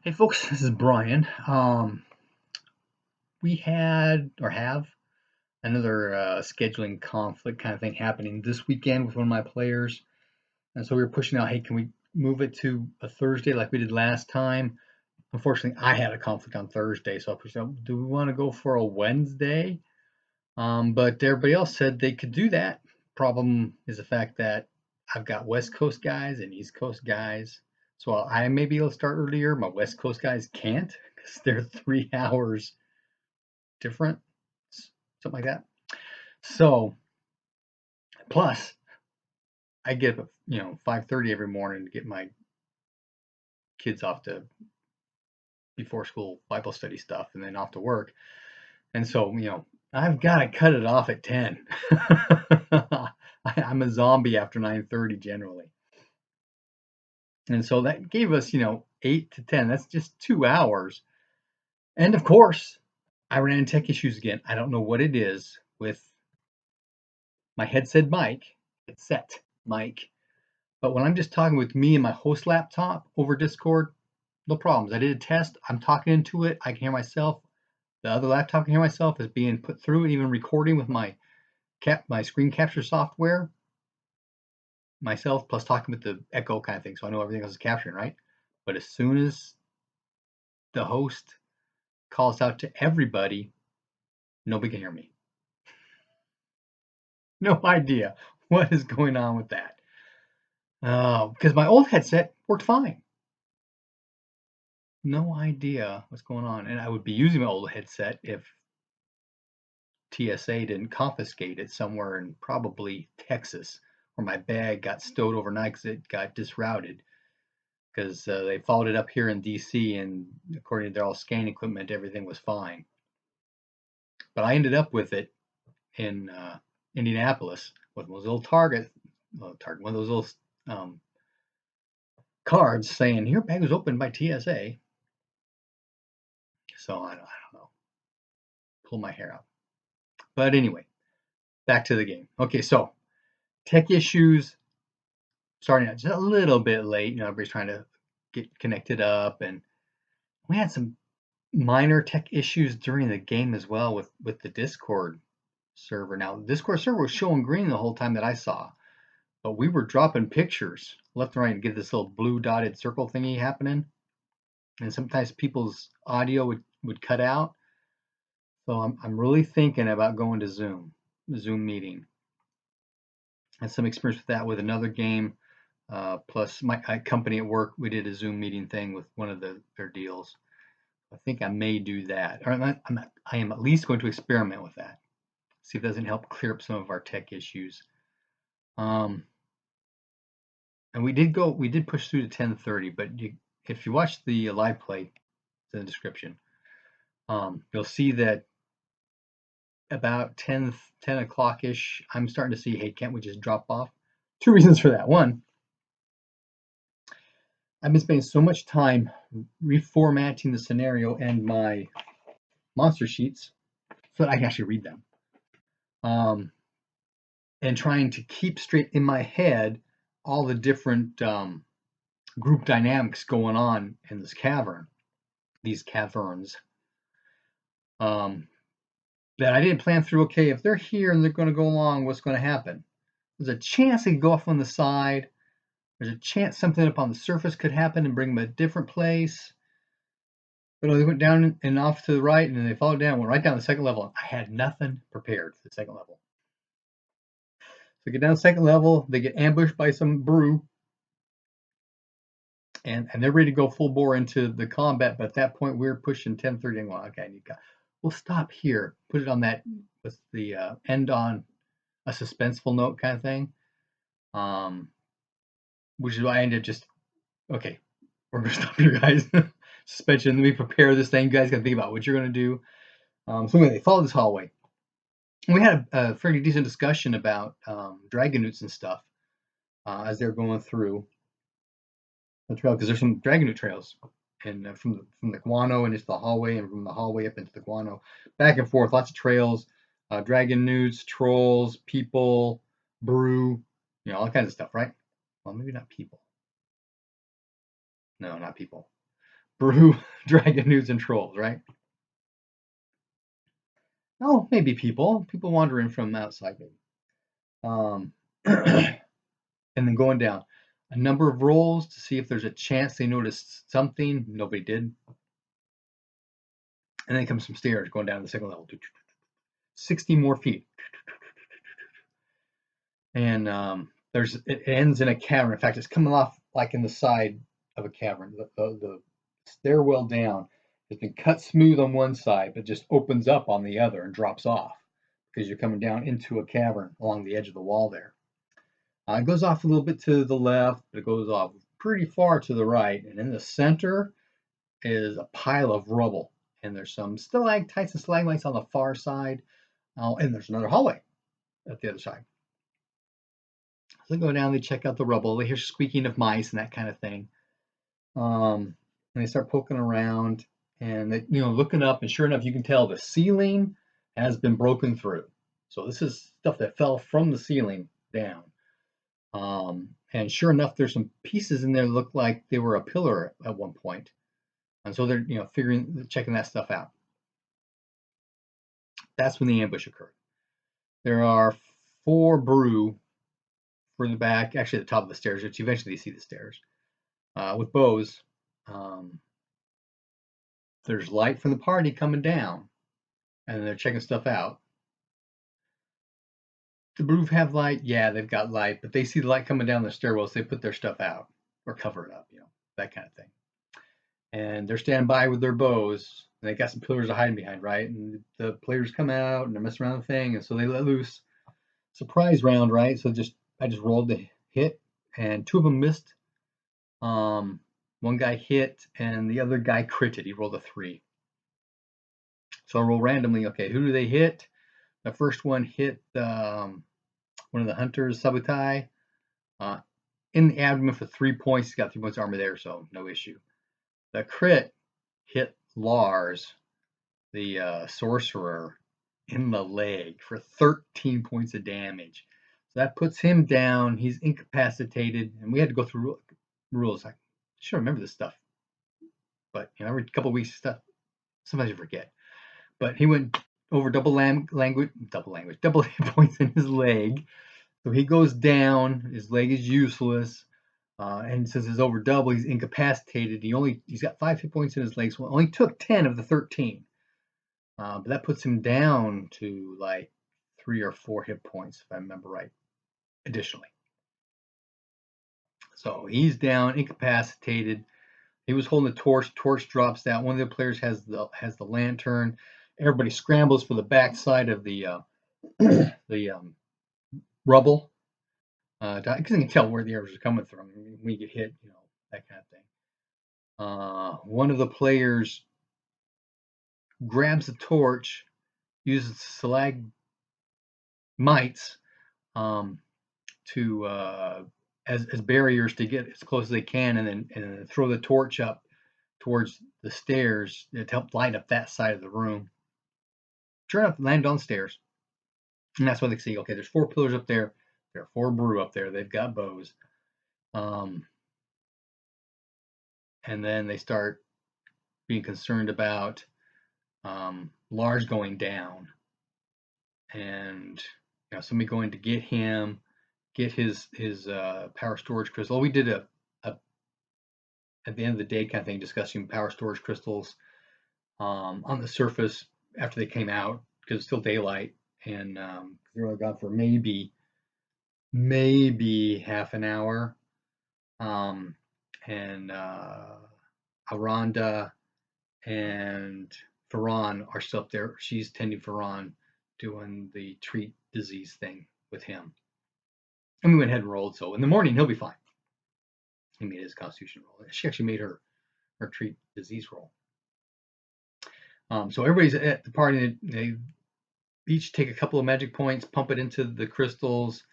Hey folks, this is Brian. We had or have another scheduling conflict kind of thing happening this weekend with one of my players, and so we were pushing out, hey, can we move it to a Thursday like we did last time? Unfortunately, I had a conflict on Thursday, so I pushed out, do we want to go for a Wednesday? But everybody else said they could do that. Problem is the fact that I've got West Coast guys and East Coast guys. So while I may be able to start earlier, my West Coast guys can't because they're 3 hours different, something like that. So plus I get up at 5:30 every morning to get my kids off to before school Bible study stuff and then off to work. And so, I've got to cut it off at 10. I'm a zombie after 9:30 generally. And so that gave us, 8 to 10. That's just 2 hours. And of course, I ran into tech issues again. I don't know what it is with my headset mic. But when I'm just talking with me and my host laptop over Discord, no problems. I did a test. I'm talking into it. I can hear myself. The other laptop can hear myself as being put through it, even recording with my screen capture software myself, plus talking with the echo kind of thing. So I know everything else is capturing, right? But as soon as the host calls out to everybody, nobody can hear me. No idea what is going on with that. Because my old headset worked fine. No idea what's going on. And I would be using my old headset if TSA didn't confiscate it somewhere in probably Texas, where my bag got stowed overnight because it got disrouted. Because they followed it up here in DC, and according to their all scanning equipment, everything was fine. But I ended up with it in Indianapolis with one of those little one of those little cards saying your bag was opened by TSA. So I don't know. Pull my hair out. But anyway, back to the game. Okay, so tech issues starting out just a little bit late. Everybody's trying to get connected up, and we had some minor tech issues during the game as well with the Discord server. Now, the Discord server was showing green the whole time that I saw, but we were dropping pictures left and right and get this little blue dotted circle thingy happening, and sometimes people's audio would cut out. So I'm really thinking about going to Zoom meeting. I had some experience with that with another game. Plus, my company at work, we did a Zoom meeting thing with one of their deals. I think I may do that, or I am at least going to experiment with that. See if it doesn't help clear up some of our tech issues. And we did push through to 10:30, but if you watch the live play, it's in the description. You'll see that about 10 o'clock ish, I'm starting to see, hey, can't we just drop off? Two reasons for that. One, I've been spending so much time reformatting the scenario and my monster sheets so that I can actually read them. And trying to keep straight in my head all the different group dynamics going on in this cavern, these caverns, that I didn't plan through. Okay, if they're here and they're going to go along, what's going to happen? There's a chance they could go off on the side. There's a chance something up on the surface could happen and bring them a different place. But they went down and off to the right, and then they followed down, went right down the second level. I had nothing prepared for the second level. So they get down the second level, they get ambushed by some brew, and they're ready to go full bore into the combat. But at that point, we're pushing 10:30. Well, okay, we'll stop here. Put it on that with the end on a suspenseful note kind of thing. Which is why I ended up just, okay, we're gonna stop here, guys. Suspension. Let me prepare this thing. You guys gotta think about what you're gonna do. So anyway, they followed this hallway. We had a fairly decent discussion about dragon newts and stuff as they're going through the trail, because there's some dragon newt trails, and from the guano and into the hallway, and from the hallway up into the guano, back and forth, lots of trails, dragon newts, trolls, people, brew, all kinds of stuff, right? Well, maybe not people. No, not people. brew, dragon news and trolls, right? Oh, maybe people wandering from outside, maybe. And then going down a number of rolls to see if there's a chance they noticed something. Nobody did. And then comes some stairs going down to the second level. 60 more feet. And it ends in a cavern. In fact, it's coming off like in the side of a cavern. The stairwell down has been cut smooth on one side, but just opens up on the other and drops off because you're coming down into a cavern along the edge of the wall there. It goes off a little bit to the left, but it goes off pretty far to the right. And in the center is a pile of rubble. And there's some stalactites and stalagmites on the far side. And there's another hallway at the other side. So they go down, they check out the rubble. They hear squeaking of mice and that kind of thing. And they start poking around and they, looking up. And sure enough, you can tell the ceiling has been broken through. So this is stuff that fell from the ceiling down. And sure enough, there's some pieces in there that look like they were a pillar at one point. And so they're, checking that stuff out. That's when the ambush occurred. There are 4 brew further back, actually at the top of the stairs, which eventually you see the stairs, with bows. There's light from the party coming down, and they're checking stuff out. The brew have light? Yeah, they've got light, but they see the light coming down the stairwells, they put their stuff out or cover it up, that kind of thing. And they're standing by with their bows, and they got some pillars to hide behind, right? And the players come out and they're messing around the thing, and so they let loose. Surprise round, right? So I just rolled the hit, and 2 of them missed. One guy hit, and the other guy critted. He rolled a 3. So I roll randomly. Okay, who do they hit? The first one hit one of the hunters, Sabutai, in the abdomen for 3 points. He's got 3 points of armor there, so no issue. The crit hit Lars, the sorcerer, in the leg for 13 points of damage. So that puts him down. He's incapacitated, and we had to go through rules. I should remember this stuff, but every couple of weeks, stuff sometimes you forget. But he went over double hit points in his leg. So he goes down. His leg is useless. And since it's over double, he's incapacitated. He's got 5 hit points in his legs. So only took 10 of the 13. But that puts him down to like 3 or 4 hit points, if I remember right, additionally. So he's down, incapacitated. He was holding the torch. Torch drops down. One of the players has the lantern. Everybody scrambles for the backside of the rubble. Because you can tell where the arrows are coming from when you get hit, that kind of thing. One of the players grabs the torch, uses stalagmites to as barriers to get as close as they can, and then throw the torch up towards the stairs to help light up that side of the room. Sure enough, land on stairs, and that's why they see. Okay, there's 4 pillars up there. There are 4 brew up there. They've got bows, and then they start being concerned about Lars going down, and somebody going to get him, get his power storage crystal. We did a at the end of the day kind of thing, discussing power storage crystals on the surface after they came out because it's still daylight, and they were gone for maybe half an hour. And Aranda and Ferran are still up there. She's tending Ferran, doing the treat disease thing with him. And we went ahead and rolled, so in the morning he'll be fine. He made his constitution roll. She actually made her treat disease roll. So everybody's at the party. They each take a couple of magic points, pump it into the crystals,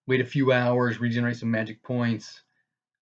wait a few hours, regenerate some magic points.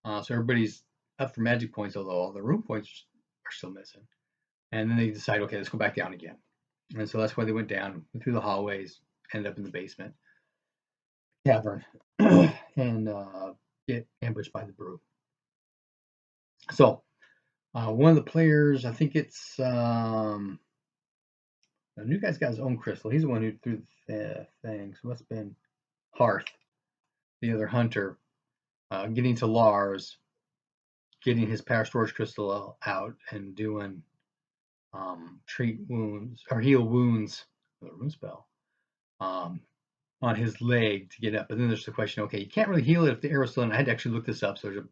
So everybody's up for magic points, although all the room points are still missing. And then they decide, okay, let's go back down again. And so that's why they went down, went through the hallways, ended up in the basement cavern, and get ambushed by the brew. So One of the players, I think it's the new guy's got his own crystal. He's the one who threw the thing. So it must have been Hearth, the other hunter, getting to Lars, getting his power storage crystal out, and doing treat wounds or heal wounds, the rune spell, on his leg to get up. But then there's the question, okay, you can't really heal it if the arrow's still in. I had to actually look this up. So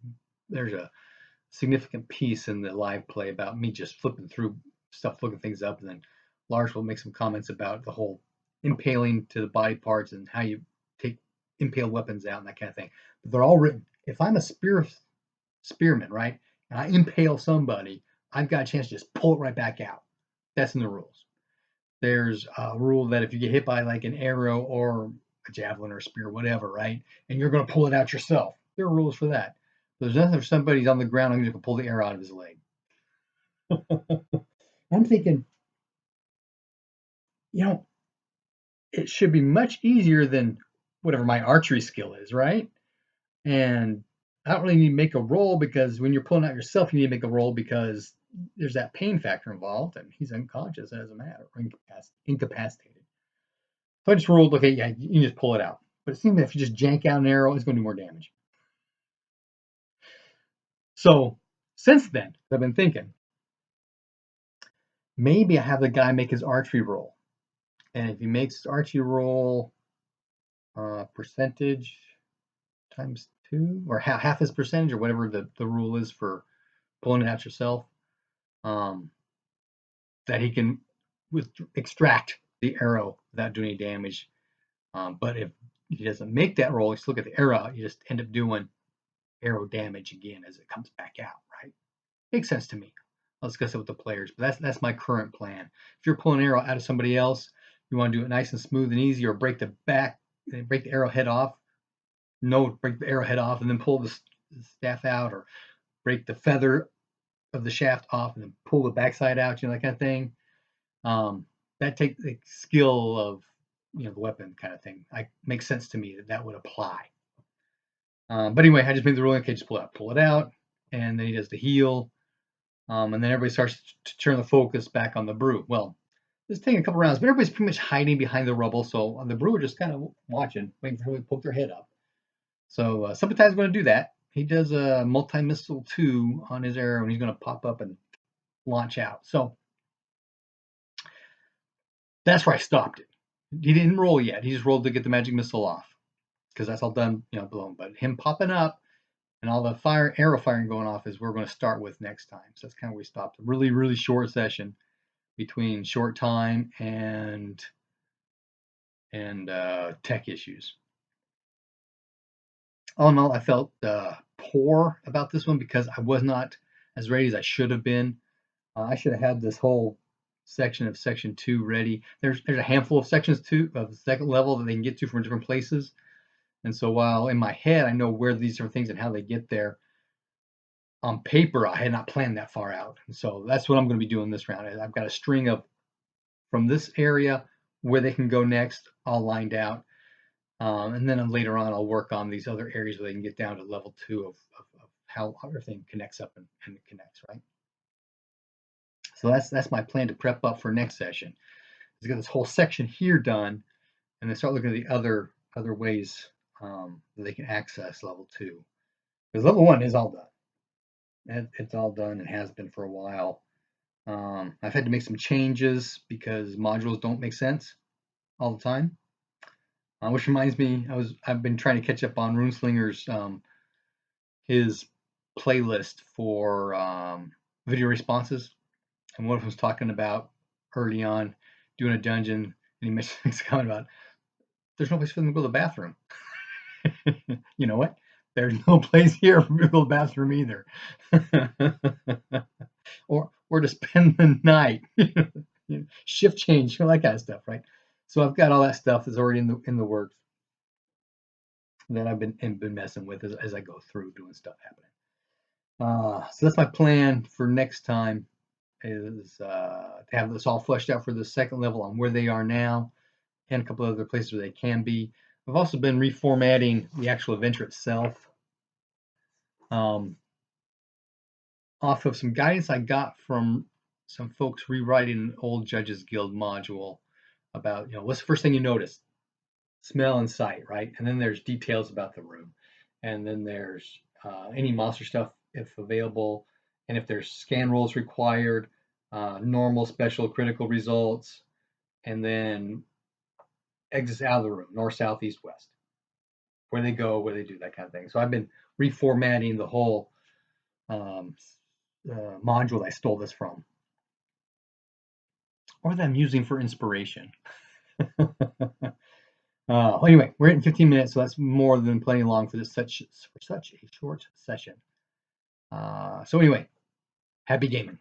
there's a significant piece in the live play about me just flipping through stuff, looking things up, and then Lars will make some comments about the whole impaling to the body parts and how you take impaled weapons out and that kind of thing. But they're all written. If I'm a spearman, right, and I impale somebody, I've got a chance to just pull it right back out. That's in the rules. There's a rule that if you get hit by like an arrow or a javelin or a spear, whatever, right, and you're going to pull it out yourself, there are rules for that. There's nothing if somebody's on the ground, I'm going to pull the arrow out of his leg. I'm thinking, it should be much easier than whatever my archery skill is, right? And I don't really need to make a roll because when you're pulling out yourself, you need to make a roll because there's that pain factor involved, and he's unconscious. It doesn't matter, or incapacitated. So I just rolled, okay, yeah, you can just pull it out. But it seems that if you just jank out an arrow, it's going to do more damage. So since then, I've been thinking, maybe I have the guy make his archery roll. And if he makes his archery roll percentage times 2, or half his percentage, or whatever the rule is for pulling it out yourself, that he can extract the arrow without doing any damage. But if he doesn't make that roll, you look at the arrow, you just end up doing arrow damage again as it comes back out, right? Makes sense to me. I'll discuss it with the players, but that's my current plan. If you're pulling an arrow out of somebody else, you want to do it nice and smooth and easy, or break the arrow head off. No, break the arrow head off and then pull the staff out, or break the feather of the shaft off and then pull the backside out, that kind of thing. That takes the skill of the weapon kind of thing. Makes sense to me that would apply. But anyway, I just made the rule. Okay, just pull it out, and then he does the heal, and then everybody starts to turn the focus back on the brew. Well, it's taking a couple rounds, but everybody's pretty much hiding behind the rubble. So the brewer just kind of watching, waiting for everybody to poke their head up. So sometimes going to do that. He does a multi-missile 2 on his arrow, and he's going to pop up and launch out. So that's where I stopped it. He didn't roll yet. He just rolled to get the magic missile off, because that's all done, blown. But him popping up and all the arrow firing going off is where we're going to start with next time. So that's kind of where we stopped. A really, really short session between short time and tech issues. All in all, I felt poor about this one because I was not as ready as I should have been. I should have had this whole section of section 2 ready. There's a handful of sections of the second level that they can get to from different places. And so while in my head I know where these are things and how they get there, on paper I had not planned that far out. And so that's what I'm going to be doing this round. I've got a string of from this area where they can go next all lined out. And then later on I'll work on these other areas where they can get down to level 2 of how everything connects up and connects, right? So that's my plan to prep up for next session. Is get this whole section here done, and then start looking at the other ways that they can access level 2. Because level 1 is all done. It's all done and has been for a while. I've had to make some changes because modules don't make sense all the time. Which reminds me, I've been trying to catch up on Runeslinger's his playlist for video responses, and one of them was talking about early on doing a dungeon, and he mentioned something about there's no place for them to go to the bathroom. You know what? There's no place here for me to go to the bathroom either, or to spend the night, shift change, that kind of stuff, right? So I've got all that stuff that's already in the works that I've been messing with as I go through doing stuff happening. So that's my plan for next time, is to have this all fleshed out for the second level on where they are now and a couple of other places where they can be. I've also been reformatting the actual adventure itself. off of some guidance I got from some folks rewriting an old Judges Guild module about, what's the first thing you notice? Smell and sight, right? And then there's details about the room. And then there's any monster stuff if available. And if there's scan rolls required, normal, special, critical results, and then exits out of the room, north, south, east, west. Where they go, where they do, that kind of thing. So I've been reformatting the whole module I stole this from, or that I'm using for inspiration. Anyway, we're hitting 15 minutes, so that's more than plenty long for such a short session. So anyway, happy gaming.